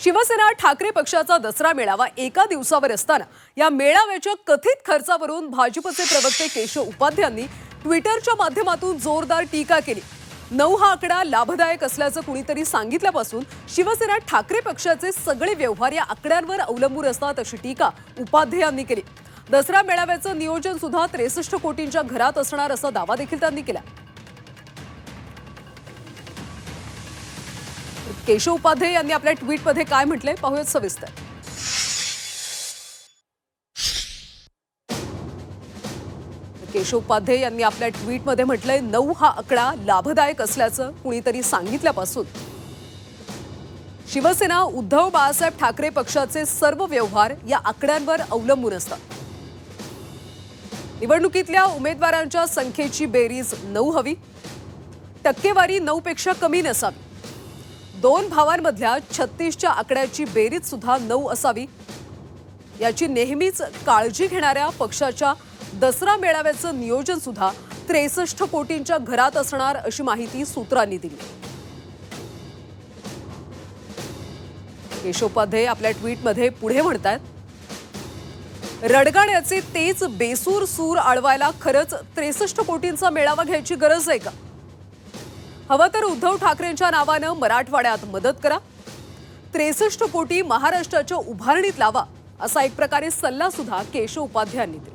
शिवसेना ठाकरे पक्षाचा दसरा मेळावा एका दिवसावर असताना या मेळाव्याच्या कथित खर्चावरून भाजपचे प्रवक्ते केशव उपाध्ये यांनी ट्विटरच्या माध्यमातून जोरदार टीका केली। 9 हा आकडा लाभदायक असल्याचं कुणीतरी सांगितल्यापासून शिवसेना ठाकरे पक्षाचे सगळे व्यवहार या आकड्यांवर अवलंबून असतात अशी टीका उपाध्ये यांनी केली। दसरा मेळाव्याचं नियोजन सुद्धा 63 कोटींच्या घरात असणार असा दावा देखील त्यांनी केला। केशव उपाध्ये यांनी आपल्या ट्विटमध्ये काय म्हटलंय पाहूयात सविस्तर। केशव उपाध्ये यांनी आपल्या ट्विटमध्ये म्हटलंय 9 हा आकडा लाभदायक असल्याचं कुणीतरी सांगितल्यापासून शिवसेना उद्धव बाळासाहेब ठाकरे पक्षाचे सर्व व्यवहार या आकड्यांवर अवलंबून असतात। निवडणुकीतल्या उमेदवारांच्या संख्येची बेरीज 9 हवी, टक्केवारी 9 पेक्षा कमी नसावी। 2 भावांमधल्या 36च्या आकड्याची बेरीज सुद्धा 9 असावी। याची नेहमीच काळजी घेणाऱ्या पक्षाच्या दसरा मेळाव्याचं नियोजन सुद्धा 63 कोटींच्या घरात असणार अशी माहिती सूत्रांनी दिली। केशव उपाध्ये आपल्या ट्विटमध्ये पुढे म्हणतात, रडगाण्याचे तेच बेसूर सूर आळवायला खरंच 63 कोटींचा मेळावा घ्यायची गरज आहे का? हवं तर उद्धव ठाकरेंच्या नावानं मराठवाड्यात मदत करा, 63 कोटी महाराष्ट्राच्या उभारणीत लावा असा एक प्रकारे सल्ला सुद्धा केशव उपाध्ये यांनी दिला।